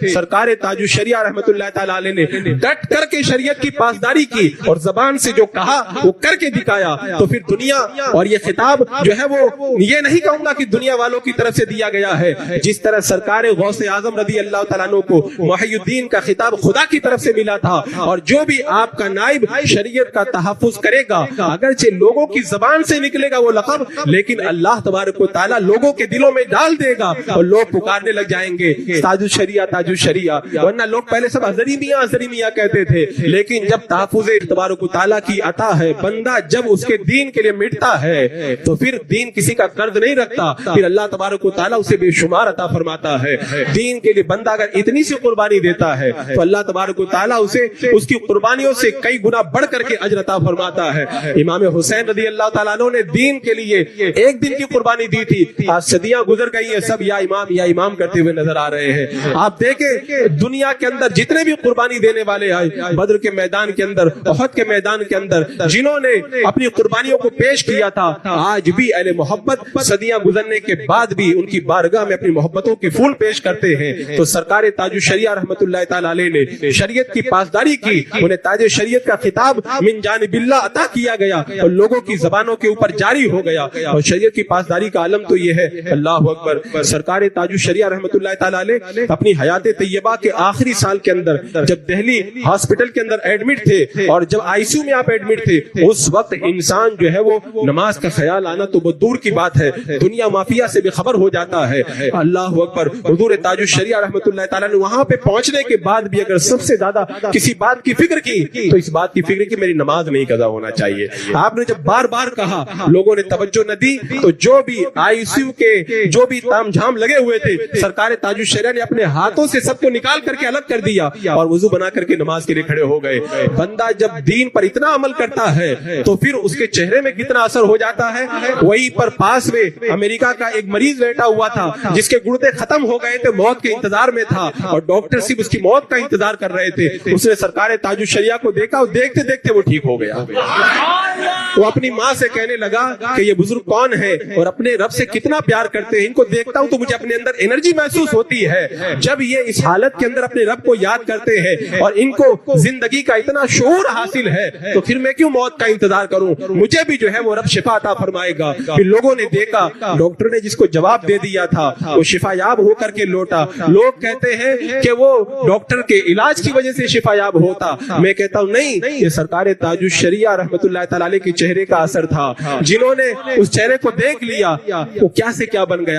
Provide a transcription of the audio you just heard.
سرکار تاج الشریعہ رحمت اللہ تعالی علیہ نے ڈٹ کر کے شریعت کی پاسداری کی اور زبان سے جو کہا وہ کر کے دکھایا، تو پھر دنیا اور یہ خطاب جو ہے وہ یہ نہیں کہوں گا کہ دنیا والوں کی طرف سے دیا گیا ہے، جس طرح سرکار غوث اعظم رضی اللہ تعالیٰ عنہ کو محی الدین کا خطاب خدا کی طرف سے ملا تھا، اور جو بھی آپ کا نائب شریعت کا تحفظ کرے گا اگرچہ لوگوں کی زبان سے نکلے گا وہ لقب، لیکن اللہ تبارک و تعالیٰ لوگوں کے دلوں میں ڈال دے گا اور لوگ پکارنے لگ جائیں گے تاج الشریعہ تاج الشریعہ۔ ورنہ لوگ پہلے سب ازری میاں کہتے تھے، لیکن جب تحفظ تبارک و تعالیٰ کی عطا ہے، بندہ جب اس کے دین کے لیے مٹتا ہے تو پھر دین کسی کا قرض نہیں رکھتا، پھر اللہ تبارک و تعالیٰ اسے بے شمار عطا فرماتا ہے۔ دین کے لیے بندہ اگر اتنی سی قربانی دیتا ہے تو اللہ تبارک و تعالیٰ اسے اس کی قربانیوں سے کئی گنا بڑھ کر کے اجر عطا فرماتا ہے۔ امام حسین رضی اللہ تعالیٰ عنہ نے دین کے لیے ایک دن کی قربانی دی تھی، آج صدیاں گزر گئی ہیں، سب یا امام کرتے ہوئے نظر آ رہے ہیں۔ آپ دیکھیں دنیا کے اندر جتنے بھی قربانی دینے والے آئے، بدر کے میدان کے اندر، احد کے میدان کے اندر جنہوں نے اپنی قربانیوں کو پیش کیا تھا، آج بھی اہل محبت صدیاں گزرنے کے بعد بھی ان کی بارگاہ میں اپنی محبتوں کے پھول پیش کرتے ہیں۔ تو سرکار تاج الشریعہ رحمت اللہ تعالی علیہ نے شریعت کی پاسداری کی، انہیں تاج شریعت کا خطاب من جانب اللہ عطا کیا گیا اور لوگوں کی زبانوں کے اوپر جاری ہو گیا، اور شریعت کی پاسداری کا عالم تو یہ ہے۔ اللہ اکبر۔ سرکار تاج الشریعہ رحمت اللہ تعالی علیہ اپنی حیات طیبہ کے آخری سال کے اندر جب دہلی ہاسپٹل کے اندر ایڈمٹ تھے اور جب آئی سی یو میں آپ ایڈمٹ تھے، اس وقت انسان جو ہے وہ نماز کا خیال آنا تو وہ دور کی بات ہے، دنیا مافیا سے بھی خبر ہو جاتا ہے۔ اللہ اکبر۔ حضور تاج الشریعہ رحمت اللہ تعالیٰ نے وہاں پہ پہنچنے کے بعد بھی اگر سب سے زیادہ کسی بات کی فکر کی تو اس بات کی فکر کی میری نماز نہیں قضا ہونا چاہیے۔ آپ نے جب بار بار کہا، لوگوں نے توجہ نہ دی، تو جو بھی آئی سی یو کے جو بھی تام جھام لگے ہوئے تھے، سرکار تاج الشریعہ نے اپنے ہاتھوں سے سب کو نکال کر کے الگ کر دیا اور وضو بنا کر کے نماز کے لیے کھڑے ہو گئے۔ بندہ جب دین پر اتنا عمل کرتا ہے تو پھر اس کے چہرے میں کتنا اثر ہو جاتا ہے۔ وہی پر پاس میں امریکہ کا ایک مریض بیٹھا ہوا تھا جس کے گردے ختم ہو گئے تھے، موت کے انتظار میں تھا، اور ڈاکٹر صرف اس کی موت کا انتظار کر رہے تھے۔ اس نے سرکار تاج الشریعہ کو دیکھا اور دیکھتے دیکھتے وہ ٹھیک ہو گیا۔ وہ اپنی ماں سے کہنے لگا کہ یہ بزرگ کون ہے اور اپنے رب سے کتنا پیار کرتے ہیں، ان کو دیکھتا ہوں تو مجھے اپنے اندر انرجی محسوس ہوتی ہے۔ جب یہ اس حالت کے اندر اپنے رب کو یاد کرتے ہیں اور ان کو زندگی کا اتنا شعور حاصل ہے تو پھر میں کیوں موت کا انتظار کروں، مجھے بھی جو ہے وہ رب شفا عطا فرمائے گا۔ پھر لوگوں نے دیکھا، ڈاکٹر نے جس کو جواب دے دیا تھا وہ شفا یاب ہو کر کے لوٹا۔ لوگ کہتے ہیں کہ وہ ڈاکٹر کے علاج کی وجہ سے شفا یاب ہوتا، میں کہتا ہوں نہیں، یہ سرکار تاج الشریعہ رحمت اللہ تعالی علیہ کے چہرے کا اثر تھا۔ جنہوں نے اس چہرے کو دیکھ لیا وہ کیا سے کیا بن گیا۔